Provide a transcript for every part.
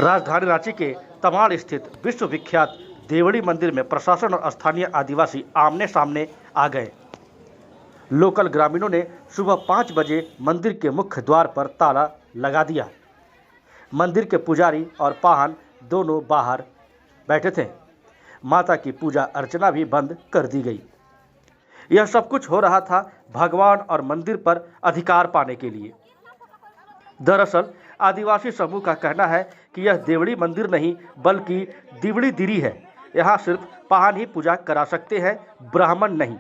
राजधानी रांची के तमाड़ स्थित विश्व विख्यात देवड़ी मंदिर में प्रशासन और स्थानीय आदिवासी आमने सामने आ गए। लोकल ग्रामीणों ने सुबह 5 बजे मंदिर के मुख्य द्वार पर ताला लगा दिया। मंदिर के पुजारी और पाहन दोनों बाहर बैठे थे। माता की पूजा अर्चना भी बंद कर दी गई। यह सब कुछ हो रहा था भगवान और मंदिर पर अधिकार पाने के लिए। दरअसल आदिवासी समूह का कहना है कि यह देवड़ी मंदिर नहीं बल्कि दिवड़ी दिरी है। यहाँ सिर्फ पाहन ही पूजा करा सकते हैं, ब्राह्मण नहीं।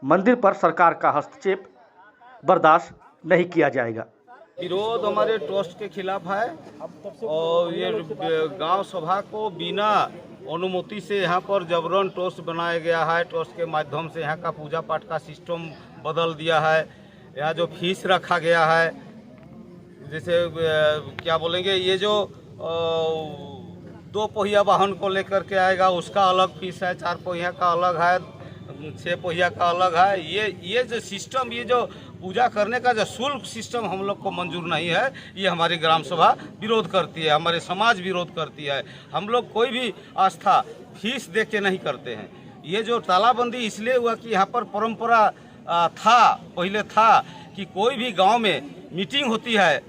मंदिर पर सरकार का हस्तक्षेप बर्दाश्त नहीं किया जाएगा। विरोध हमारे ट्रस्ट के खिलाफ है और ये गांव सभा को बिना अनुमति से यहाँ पर जबरन ट्रस्ट बनाया गया है। ट्रस्ट के माध्यम से यहाँ का पूजा पाठ का सिस्टम बदल दिया है। यहाँ जो फीस रखा गया है, जैसे क्या बोलेंगे, ये जो 2 पहिया वाहन को लेकर के आएगा उसका अलग फीस है, 4 पहिया का अलग है, 6 पहिया का अलग है। ये जो सिस्टम, ये जो पूजा करने का जो शुल्क सिस्टम हम लोग को मंजूर नहीं है, ये हमारी ग्राम सभा विरोध करती है, हमारे समाज विरोध करती है। हम लोग कोई भी आस्था फीस दे के नहीं करते हैं। ये जो तालाबंदी इसलिए हुआ कि यहाँ पर परंपरा पहले था कि कोई भी गांव में मीटिंग होती है,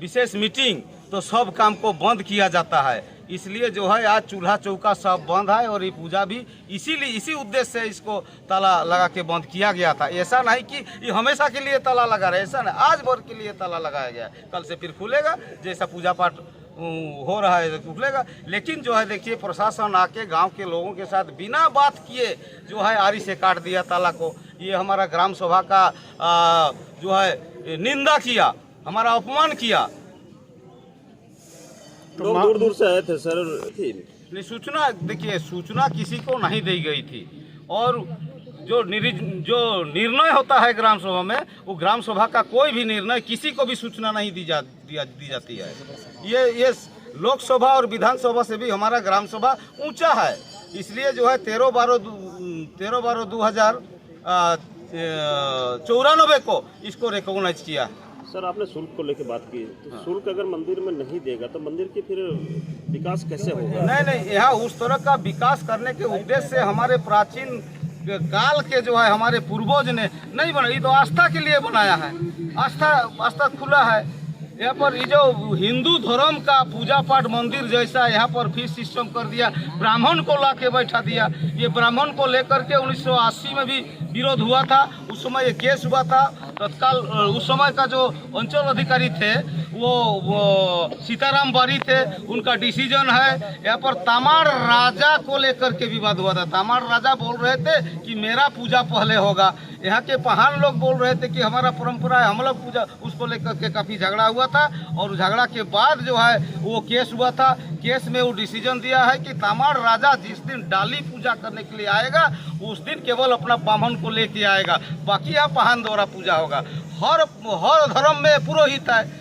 विशेष मीटिंग, तो सब काम को बंद किया जाता है। इसलिए जो है आज चूल्हा चौका सब बंद है और ये पूजा भी इसी उद्देश्य से इसको ताला लगा के बंद किया गया था। ऐसा नहीं कि ये हमेशा के लिए ताला लगा रहे, ऐसा नहीं, आज भर के लिए ताला लगाया गया है। कल से फिर खुलेगा, जैसा पूजा पाठ हो रहा है खुलेगा। लेकिन जो है देखिए, प्रशासन आके गांव के लोगों के साथ बिना बात किए जो है आरी से काट दिया ताला को। ये हमारा ग्राम सभा का जो है निंदा किया, हमारा अपमान किया। लोग दूर दूर से आए थे सर। नहीं, सूचना देखिए, सूचना किसी को नहीं दी गई थी और जो निर्णय होता है ग्राम सभा में, वो ग्राम सभा का कोई भी निर्णय किसी को भी सूचना नहीं दी जाती है। ये लोकसभा और विधानसभा से भी हमारा ग्राम सभा ऊंचा है। इसलिए जो है 13/12/2094 को इसको रिकॉग्नाइज किया। सर, आपने शुल्क को लेकर बात की, तो शुल्क अगर मंदिर में नहीं देगा तो मंदिर की फिर विकास कैसे होगा? नहीं, यहाँ उस तरह का विकास करने के उद्देश्य से हमारे प्राचीन काल के जो है हमारे पूर्वज ने नहीं बनाया। ये तो आस्था के लिए बनाया है, आस्था खुला है। यहाँ पर ये जो हिंदू धर्म का पूजा पाठ मंदिर जैसा यहाँ पर फीस सिस्टम कर दिया, ब्राह्मण को ला के बैठा दिया। ये ब्राह्मण को लेकर के 1980 में भी विरोध हुआ था। उस समय ये केस हुआ था। तत्काल उस समय का जो अंचल अधिकारी थे वो सीताराम बारी थे, उनका डिसीजन है। यहाँ पर तमाड़ राजा को लेकर के विवाद हुआ था। तमाड़ राजा बोल रहे थे कि मेरा पूजा पहले होगा। यहाँ के पहाड़ लोग बोल रहे थे कि हमारा परंपरा है, हम लोग पूजा, उसको लेकर के काफ़ी झगड़ा हुआ था। और झगड़ा के बाद जो है वो केस हुआ था। केस में वो डिसीजन दिया है कि तमाड़ राजा जिस दिन डाली पूजा करने के लिए आएगा उस दिन केवल अपना बामन को लेके आएगा, बाकी यहाँ पहान द्वारा पूजा होगा। हर धर्म में पुरोहित है,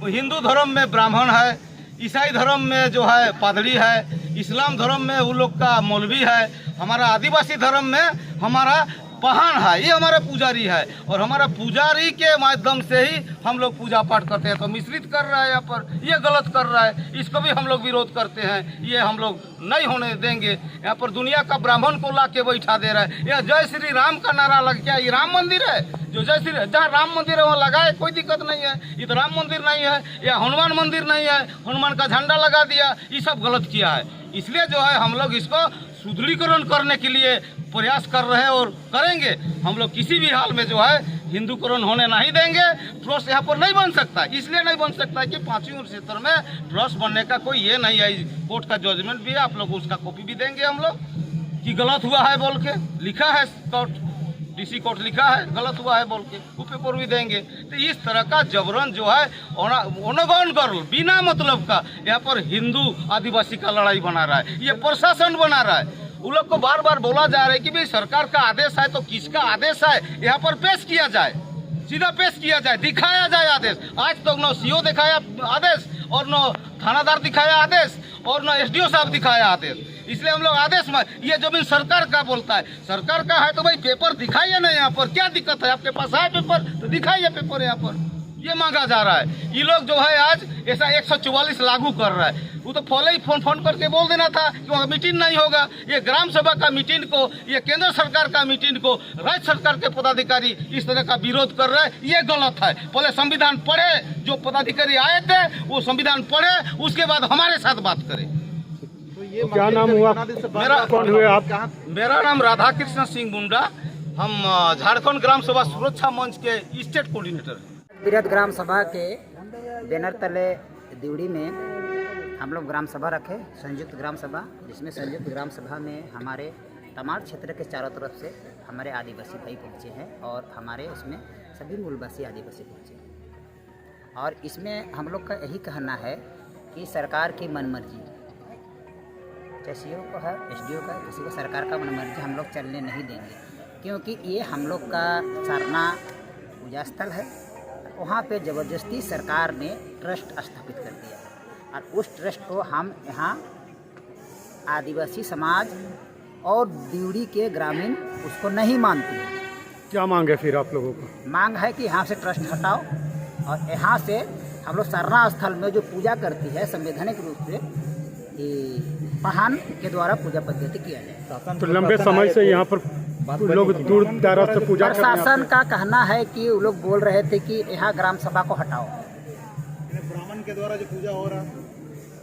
हिंदू धर्म में ब्राह्मण है, ईसाई धर्म में जो है पादरी है, इस्लाम धर्म में वो लोग का मौलवी है, हमारा आदिवासी धर्म में हमारा पहान है, ये हमारा पुजारी है। और हमारा पुजारी के माध्यम से ही हम लोग पूजा पाठ करते हैं। तो मिश्रित कर रहा है यहाँ पर, ये गलत कर रहा है, इसको भी हम लोग विरोध करते हैं। ये हम लोग नहीं होने देंगे। यहाँ पर दुनिया का ब्राह्मण को ला के बैठा दे रहा है। यह जय श्री राम का नारा लग गया। ये राम मंदिर है, जो जय श्री, जहाँ राम मंदिर है वहाँ लगाए, कोई दिक्कत नहीं है। ये तो राम मंदिर नहीं है, या हनुमान मंदिर नहीं है, हनुमान का झंडा लगा दिया, ये सब गलत किया है। इसलिए जो है हम लोग इसको सुदृढ़ीकरण करने के लिए प्रयास कर रहे हैं और करेंगे। हम लोग किसी भी हाल में जो है हिंदूकरण होने नहीं देंगे। ट्रस्ट यहाँ पर नहीं बन सकता, इसलिए नहीं बन सकता कि 5वीं क्षेत्र में ट्रस्ट बनने का कोई ये नहीं है। कोर्ट का जजमेंट भी है, आप लोग उसका कॉपी भी देंगे हम लोग कि गलत हुआ है बोल के, लिखा है कोर्ट, डीसी कोर्ट लिखा है गलत हुआ है बोल के, वो पेपर भी देंगे। तो इस तरह का जबरन जो है अनगौन कर बिना मतलब का यहाँ पर हिंदू आदिवासी का लड़ाई बना रहा है, ये प्रशासन बना रहा है। उन लोग को बार बार बोला जा रहा है कि भाई सरकार का आदेश है तो किसका आदेश है यहाँ पर पेश किया जाए, सीधा पेश किया जाए, दिखाया जाए आदेश। आज तक न सीओ दिखाया आदेश और न थानादार दिखाया आदेश और न एसडीओ साहब दिखाया आदेश। इसलिए हम लोग आदेश में, ये जमीन सरकार का बोलता है, सरकार का है तो भाई पेपर दिखाइए ना। यहाँ पर क्या दिक्कत है? आपके पास है पेपर तो दिखाइए पेपर यहाँ पर। ये मांगा जा रहा है। ये लोग जो है आज ऐसा 144 लागू कर रहा है। वो तो पहले ही फोन करके बोल देना था कि मीटिंग नहीं होगा। ये ग्राम सभा का मीटिंग को, ये केंद्र सरकार का मीटिंग को राज्य सरकार के पदाधिकारी इस तरह का विरोध कर रहे हैं, ये गलत है। पहले संविधान पढ़े, जो पदाधिकारी आए थे वो संविधान पढ़े, उसके बाद हमारे साथ बात करें। तो क्या नाम हुआ, कौन हुए आप? मेरा नाम राधा कृष्ण सिंह मुंडा, हम झारखंड ग्राम सभा सुरक्षा मंच के स्टेट कोऑर्डिनेटर हैं। बृहद ग्राम सभा के बैनर तले दिवड़ी में हम लोग ग्राम सभा रखे, संयुक्त ग्राम सभा, जिसमें संयुक्त ग्राम सभा में हमारे तमाम क्षेत्र के चारों तरफ से हमारे आदिवासी भाई पहुँचे हैं और हमारे उसमें सभी मूलवासी आदिवासी पहुँचे हैं। और इसमें हम लोग का यही कहना है कि सरकार की मनमर्जी, चाहे सीओ को है, एसडीओ का, किसी को सरकार का मनमर्जी हम लोग चलने नहीं देंगे, क्योंकि ये हम लोग का सरना पूजा स्थल है। वहाँ पे ज़बरदस्ती सरकार ने ट्रस्ट स्थापित कर दिया है और उस ट्रस्ट को हम यहाँ आदिवासी समाज और दिवड़ी के ग्रामीण उसको नहीं मानते हैं। क्या मांग है फिर आप लोगों को? मांग है कि यहाँ से ट्रस्ट हटाओ और यहाँ से हम लोग सरना स्थल में जो पूजा करती है संवैधानिक रूप से पहान के द्वारा पूजा पद्धति किया जाए। तो लंबे समय से यहाँ पर लोग दूर दराज से पूजा कर रहे हैं। प्रशासन का कहना है कि वो लोग बोल रहे थे कि यहाँ ग्राम सभा को हटाओ। ब्राह्मण के द्वारा जो पूजा हो रहा है,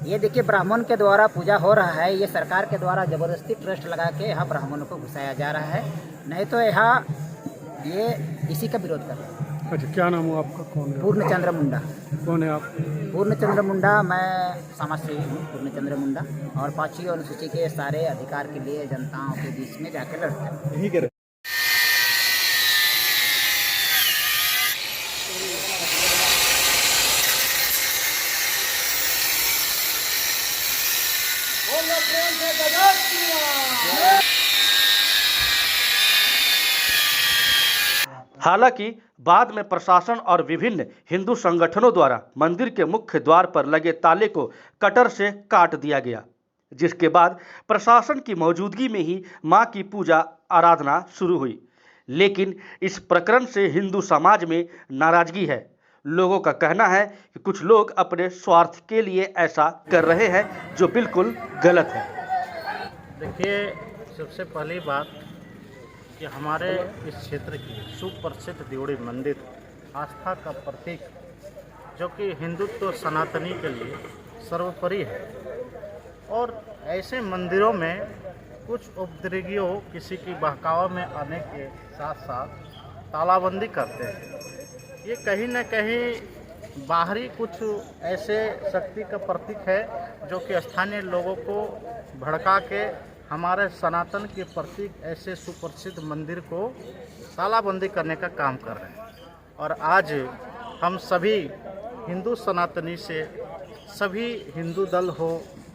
ये देखिए ब्राह्मण के द्वारा पूजा हो रहा है, ये सरकार के द्वारा जबरदस्ती ट्रस्ट लगा के यहाँ ब्राह्मणों को घुसाया जा रहा है, नहीं तो यहाँ ये इसी का विरोध कर रहे हैं। अच्छा, क्या नाम हुआ आपका? कौन है? पूर्णचंद्र मुंडा। कौन है आप? पूर्णचंद्र मुंडा, मैं समाजसेवी हूँ पूर्णचंद्र मुंडा, और 5वीं अनुसूची के सारे अधिकार के लिए जनताओं के बीच में जाकर लड़ते हैं। हालांकि बाद में प्रशासन और विभिन्न हिंदू संगठनों द्वारा मंदिर के मुख्य द्वार पर लगे ताले को कटर से काट दिया गया, जिसके बाद प्रशासन की मौजूदगी में ही मां की पूजा आराधना शुरू हुई। लेकिन इस प्रकरण से हिंदू समाज में नाराजगी है। लोगों का कहना है कि कुछ लोग अपने स्वार्थ के लिए ऐसा कर रहे हैं, जो बिल्कुल गलत है। देखिए, सबसे पहली बात कि हमारे इस क्षेत्र की सुप्रसिद्ध दिवड़ी मंदिर आस्था का प्रतीक, जो कि हिंदुत्व सनातनी के लिए सर्वोपरि है, और ऐसे मंदिरों में कुछ उपद्रवियों किसी की बहकावा में आने के साथ साथ तालाबंदी करते हैं। ये कहीं न कहीं बाहरी कुछ ऐसे शक्ति का प्रतीक है जो कि स्थानीय लोगों को भड़का के हमारे सनातन के प्रतीक ऐसे सुप्रसिद्ध मंदिर को तालाबंदी करने का काम कर रहे हैं। और आज हम सभी हिंदू सनातनी से, सभी हिंदू दल हो,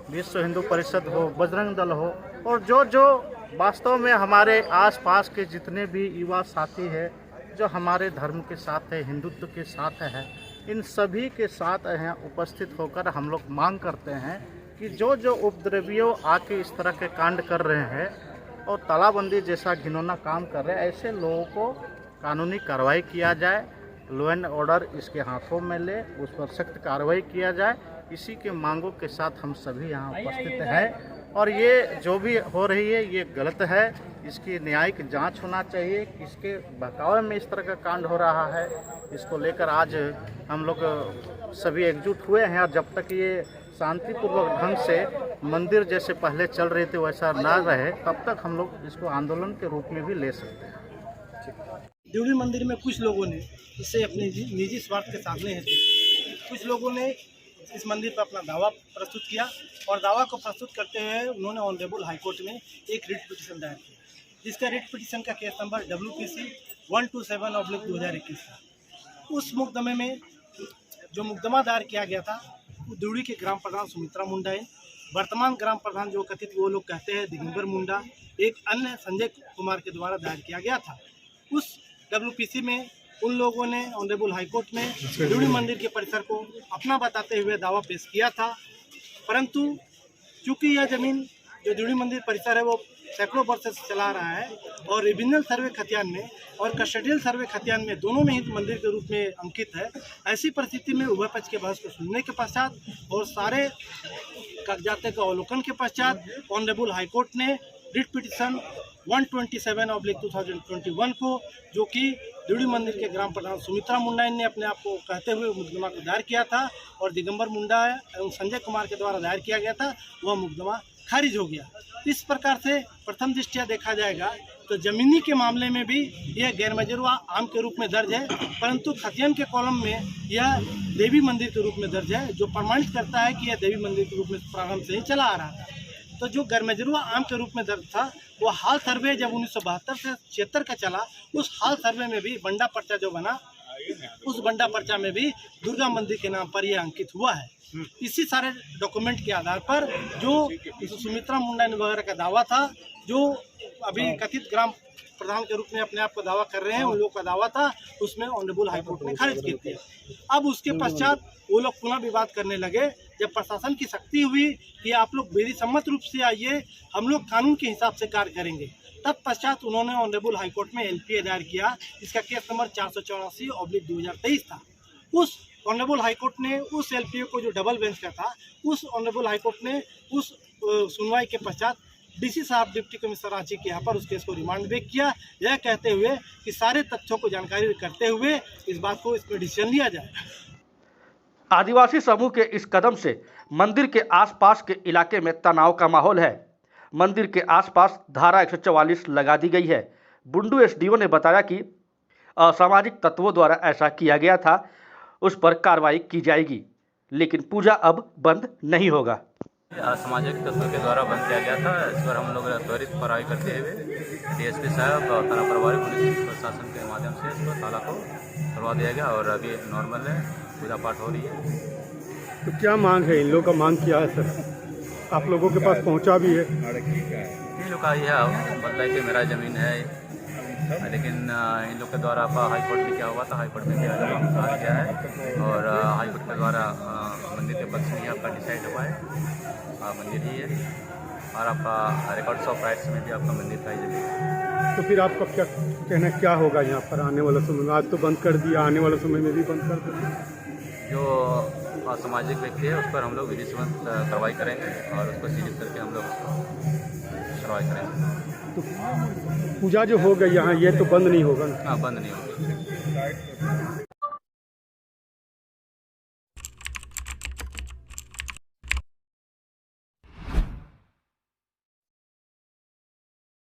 विश्व हिंदू परिषद हो, बजरंग दल हो, और जो वास्तव में हमारे आसपास के जितने भी युवा साथी हैं जो हमारे धर्म के साथ है, हिंदुत्व के साथ है, इन सभी के साथ यहाँ उपस्थित होकर हम लोग मांग करते हैं कि जो उपद्रवियों आके इस तरह के कांड कर रहे हैं और तालाबंदी जैसा घिनौना काम कर रहे हैं, ऐसे लोगों को कानूनी कार्रवाई किया जाए, लॉ एंड ऑर्डर इसके हाथों में ले, उस पर सख्त कार्रवाई किया जाए। इसी के मांगों के साथ हम सभी यहाँ उपस्थित हैं, और ये जो भी हो रही है ये गलत है। इसकी न्यायिक जांच होना चाहिए। किसके बहकावे में इस तरह का कांड हो रहा है, इसको लेकर आज हम लोग सभी एकजुट हुए हैं। और जब तक ये शांतिपूर्वक ढंग से मंदिर जैसे पहले चल रहे थे वैसा ना रहे, तब तक हम लोग इसको आंदोलन के रूप में भी ले सकते हैं। दिवड़ी मंदिर में कुछ लोगों ने इसे अपने निजी स्वार्थ के सामने हेतु कुछ लोगों ने इस मंदिर पर अपना दावा प्रस्तुत किया, और दावा को प्रस्तुत करते हुए उन्होंने ऑनरेबल हाईकोर्ट में एक रिट पिटीशन दायर किया, जिसका रिट पिटीशन का केस नंबर WPC 127/2021 था। उस मुकदमे में जो मुकदमा दायर किया गया था वो दिवड़ी के ग्राम प्रधान सुमित्रा मुंडा है, वर्तमान ग्राम प्रधान जो कथित वो लोग कहते हैं दिगंबर मुंडा, एक अन्य संजय कुमार के द्वारा दायर किया गया था। उस WPC में उन लोगों ने ऑनरेबल हाईकोर्ट में दिवड़ी मंदिर के परिसर को अपना बताते हुए दावा पेश किया था, परंतु चूंकि यह जमीन जो दिवड़ी मंदिर परिसर है वो सैकड़ों वर्ष से चला रहा है और रिविजनल सर्वे खतियान में और कस्टडियल सर्वे खतियान में दोनों में ही मंदिर के रूप में अंकित है। ऐसी परिस्थिति में उभय पक्ष के बहस को सुनने के पश्चात और सारे कागजात का अवलोकन के पश्चात ऑनरेबल हाईकोर्ट ने रिट पिटिशन 127/2021 को, जो कि देवड़ी मंदिर के ग्राम प्रधान सुमित्रा मुंडा ने अपने आप को कहते हुए मुकदमा को दायर किया था और दिगंबर मुंडा एवं संजय कुमार के द्वारा दायर किया गया था, वह मुकदमा खारिज हो गया। इस प्रकार से प्रथम दृष्टया देखा जाएगा तो जमीनी के मामले में भी यह गैरमजरूआ आम के रूप में दर्ज है, परंतु खतियान के कॉलम में यह देवी मंदिर के रूप में दर्ज है, जो प्रमाणित करता है कि यह देवी मंदिर के रूप में प्रारंभ से ही चला आ रहा था। तो जो गैरमजरूआ आम के रूप में दर्ज था वो हाल सर्वे जब 1972 से 76 का चला, उस हाल सर्वे में भी बंडा पर्चा जो बना, उस बंडा पर्चा में भी दुर्गा मंदिर के नाम पर यह अंकित हुआ है। इसी सारे डॉक्यूमेंट के आधार पर जो सुमित्रा मुंडा वगैरह का दावा था, जो अभी कथित ग्राम प्रधान के रूप में अपने आप को दावा कर रहे हैं, उन लोगों का दावा था, उसमें ऑनरेबल हाईकोर्ट ने खारिज कर दिया। अब उसके पश्चात वो लोग पुनः विवाद करने लगे। जब प्रशासन की सख्ती हुई कि आप लोग विधि सम्मत रूप से आइए, हम लोग कानून के हिसाब से कार्य करेंगे, तब पश्चात उन्होंने ऑनरेबल हाईकोर्ट में एलपीए दायर किया। इसका केस नंबर 484/2023 था। उस ऑनरेबल हाईकोर्ट ने उस एलपीए को, जो डबल बेंच का था, उस ऑनरेबल हाईकोर्ट ने उस सुनवाई के पश्चात डीसी साहब डिप्टी कमिश्नर रांची के यहाँ पर उस केस को रिमांड बैक किया, यह कहते हुए कि सारे तथ्यों को जानकारी करते हुए इस बात को इसमें डिसीजन लिया जाए। आदिवासी समूह के इस कदम से मंदिर के आसपास के इलाके में तनाव का माहौल है। मंदिर के आसपास धारा 144 लगा दी गई है। बुंडू एसडीओ ने बताया कि असामाजिक तत्वों द्वारा ऐसा किया गया था, उस पर कार्रवाई की जाएगी, लेकिन पूजा अब बंद नहीं होगा। असामाजिक तत्वों के द्वारा बंद किया गया था। इस पर हम लोग त्वरित कार्रवाई करते हुए डीएसपी साहब और थाना प्रभारी पुलिस प्रशासन के माध्यम से इस पर ताला को करवा दिया गया और अभी नॉर्मल है, पूजा पाठ हो रही है। तो क्या मांग है? इन लोगों का मांग क्या है सर? आप लोगों के पास पहुंचा भी है? इन लोग का यह मतलब कि मेरा ज़मीन है, लेकिन इन लोग के द्वारा हाई कोर्ट में क्या हुआ था, हाई कोर्ट में क्या गया है और हाई कोर्ट के द्वारा मंदिर के पक्ष में आपका डिसाइड हुआ है, मंदिर ही है और आपका रिकॉर्ड्स ऑफ राइट्स में भी आपका मंदिर का ही। तो फिर आपका क्या कहना, क्या होगा यहाँ पर आने वाला समय में? आज तो बंद कर दिया, आने वाले समय में भी बंद कर देंगे। जो असामाजिक व्यक्ति है उस पर हम लोग विधि सम्मत कार्रवाई करेंगे और उसको सीज करके हम लोग कार्रवाई करेंगे। तो पूजा जो होगा यहाँ, ये तो बंद नहीं होगा ना? हाँ, बंद नहीं होगा।